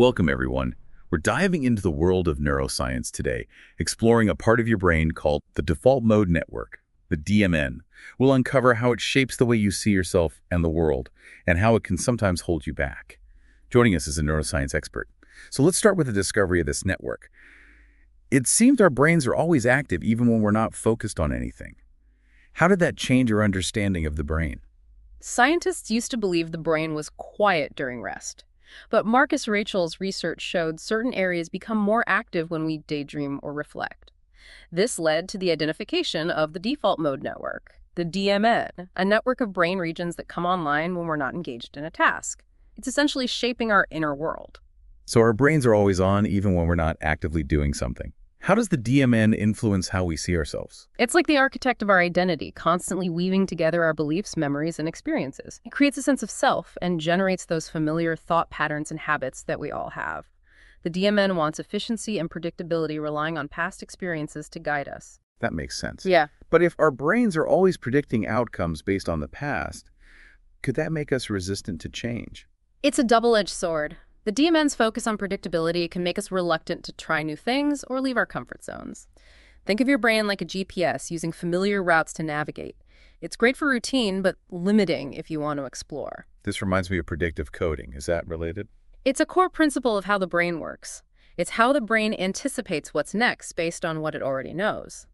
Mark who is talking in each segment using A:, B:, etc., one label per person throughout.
A: Welcome, everyone. We're diving into the world of neuroscience today, exploring a part of your brain called the default mode network, the DMN. We'll uncover how it shapes the way you see yourself and the world, and how it can sometimes hold you back. Joining us is a neuroscience expert. So let's start with the discovery of this network. It seems our brains are always active even when we're not focused on anything. How did that change our understanding of the brain?
B: Scientists used to believe the brain was quiet during rest. But Marcus Rachel's research showed certain areas become more active when we daydream or reflect. This led to the identification of the default mode network, the DMN, a network of brain regions that come online when we're not engaged in a task. It's essentially shaping our inner world.
A: So our brains are always on even when we're not actively doing something. How does the DMN influence how we see ourselves?
B: It's like the architect of our identity, constantly weaving together our beliefs, memories, and experiences. It creates a sense of self and generates those familiar thought patterns and habits that we all have. The DMN wants efficiency and predictability, relying on past experiences to guide us.
A: That makes sense.
B: Yeah.
A: But if our brains are always predicting outcomes based on the past, could that make us resistant to change?
B: It's a double-edged sword. The DMN's focus on predictability can make us reluctant to try new things or leave our comfort zones. Think of your brain like a GPS, using familiar routes to navigate. It's great for routine, but limiting if you want to explore.
A: This reminds me of predictive coding. Is that related?
B: It's a core principle of how the brain works. It's how the brain anticipates what's next based on what it already knows.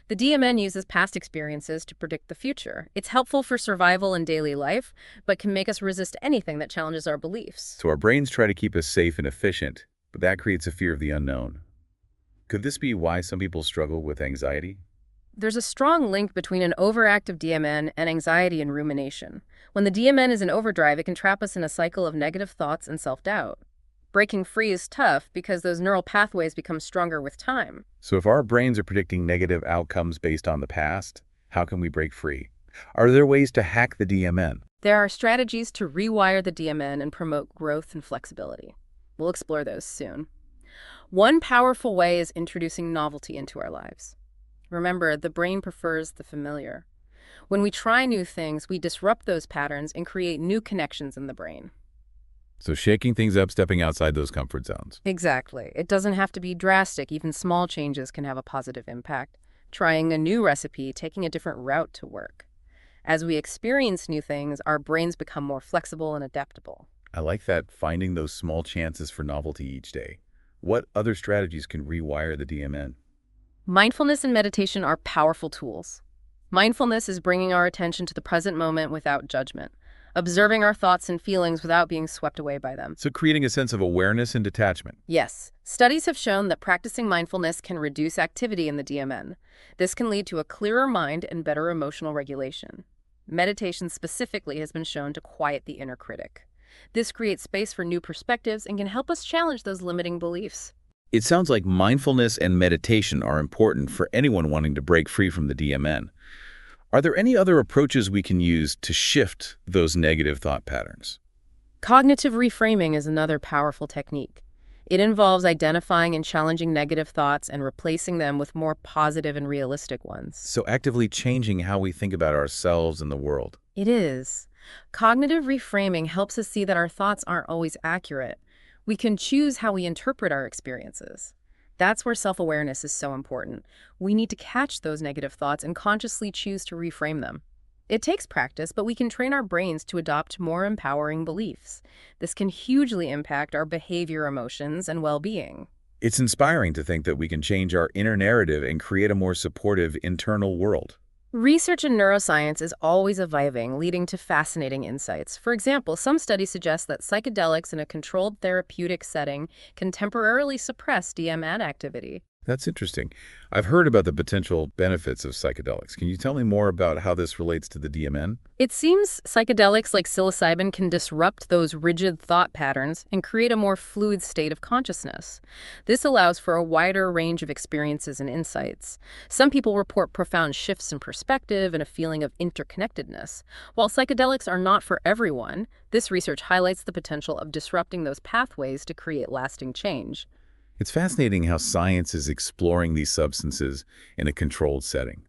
B: The DMN uses past experiences to predict the future. It's helpful for survival in daily life, but can make us resist anything that challenges our beliefs.
A: So our brains try to keep us safe and efficient, but that creates a fear of the unknown. Could this be why some people struggle with anxiety?
B: There's a strong link between an overactive DMN and anxiety and rumination. When the DMN is in overdrive, it can trap us in a cycle of negative thoughts and self-doubt. Breaking free is tough because those neural pathways become stronger with time.
A: So if our brains are predicting negative outcomes based on the past, how can we break free? Are there ways to hack the DMN?
B: There are strategies to rewire the DMN and promote growth and flexibility. We'll explore those soon. One powerful way is introducing novelty into our lives. Remember, the brain prefers the familiar. When we try new things, we disrupt those patterns and create new connections in the brain.
A: So shaking things up, stepping outside those comfort zones.
B: Exactly. It doesn't have to be drastic. Even small changes can have a positive impact. Trying a new recipe, taking a different route to work. As we experience new things, our brains become more flexible and adaptable.
A: I like that, finding those small chances for novelty each day. What other strategies can rewire the DMN?
B: Mindfulness and meditation are powerful tools. Mindfulness is bringing our attention to the present moment without judgment, observing our thoughts and feelings without being swept away by them.
A: So creating a sense of awareness and detachment.
B: Yes, studies have shown that practicing mindfulness can reduce activity in the DMN. This can lead to a clearer mind and better emotional regulation. Meditation specifically has been shown to quiet the inner critic. This creates space for new perspectives and can help us challenge those limiting beliefs.
A: It sounds like mindfulness and meditation are important for anyone wanting to break free from the DMN. Are there any other approaches we can use to shift those negative thought patterns?
B: Cognitive reframing is another powerful technique. It involves identifying and challenging negative thoughts and replacing them with more positive and realistic ones.
A: So actively changing how we think about ourselves and the world.
B: It is. Cognitive reframing helps us see that our thoughts aren't always accurate. We can choose how we interpret our experiences. That's where self-awareness is so important. We need to catch those negative thoughts and consciously choose to reframe them. It takes practice, but we can train our brains to adopt more empowering beliefs. This can hugely impact our behavior, emotions, and well-being.
A: It's inspiring to think that we can change our inner narrative and create a more supportive internal world.
B: Research in neuroscience is always evolving, leading to fascinating insights. For example, some studies suggest that psychedelics in a controlled therapeutic setting can temporarily suppress DMN activity.
A: That's interesting. I've heard about the potential benefits of psychedelics. Can you tell me more about how this relates to the DMN?
B: It seems psychedelics like psilocybin can disrupt those rigid thought patterns and create a more fluid state of consciousness. This allows for a wider range of experiences and insights. Some people report profound shifts in perspective and a feeling of interconnectedness. While psychedelics are not for everyone, this research highlights the potential of disrupting those pathways to create lasting change.
A: It's fascinating how science is exploring these substances in a controlled setting.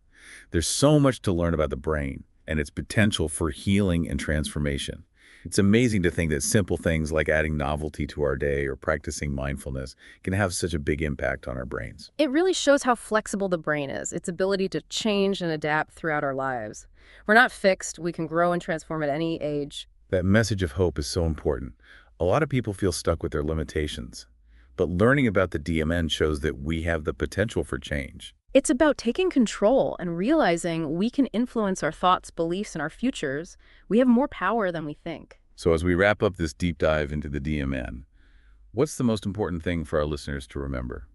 A: There's so much to learn about the brain and its potential for healing and transformation. It's amazing to think that simple things like adding novelty to our day or practicing mindfulness can have such a big impact on our brains.
B: It really shows how flexible the brain is, its ability to change and adapt throughout our lives. We're not fixed, we can grow and transform at any age.
A: That message of hope is so important. A lot of people feel stuck with their limitations, but learning about the DMN shows that we have the potential for change.
B: It's about taking control and realizing we can influence our thoughts, beliefs, and our futures. We have more power than we think.
A: So as we wrap up this deep dive into the DMN, what's the most important thing for our listeners to remember?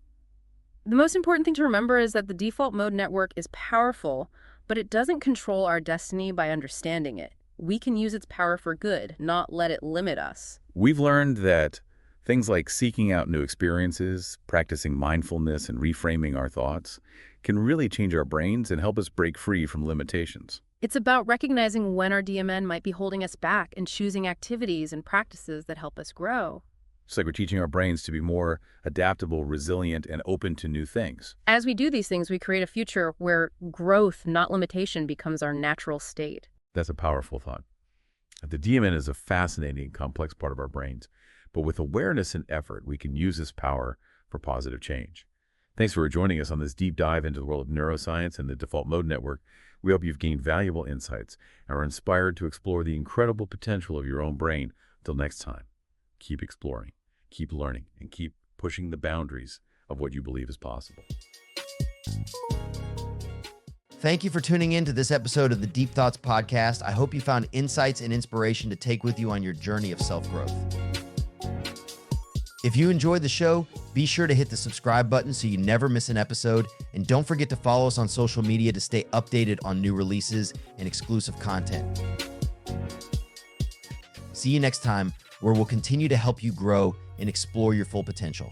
B: The most important thing to remember is that the default mode network is powerful, but it doesn't control our destiny by understanding it. We can use its power for good, not let it limit us.
A: We've learned that things like seeking out new experiences, practicing mindfulness, and reframing our thoughts can really change our brains and help us break free from limitations.
B: It's about recognizing when our DMN might be holding us back and choosing activities and practices that help us grow.
A: It's like we're teaching our brains to be more adaptable, resilient, and open to new things.
B: As we do these things, we create a future where growth, not limitation, becomes our natural state.
A: That's a powerful thought. The DMN is a fascinating, complex part of our brains, but with awareness and effort, we can use this power for positive change. Thanks for joining us on this deep dive into the world of neuroscience and the default mode network. We hope you've gained valuable insights and are inspired to explore the incredible potential of your own brain. Until next time, keep exploring, keep learning, and keep pushing the boundaries of what you believe is possible.
C: Thank you for tuning in to this episode of the Deep Thoughts Podcast. I hope you found insights and inspiration to take with you on your journey of self-growth. If you enjoyed the show, be sure to hit the subscribe button so you never miss an episode. And don't forget to follow us on social media to stay updated on new releases and exclusive content. See you next time, where we'll continue to help you grow and explore your full potential.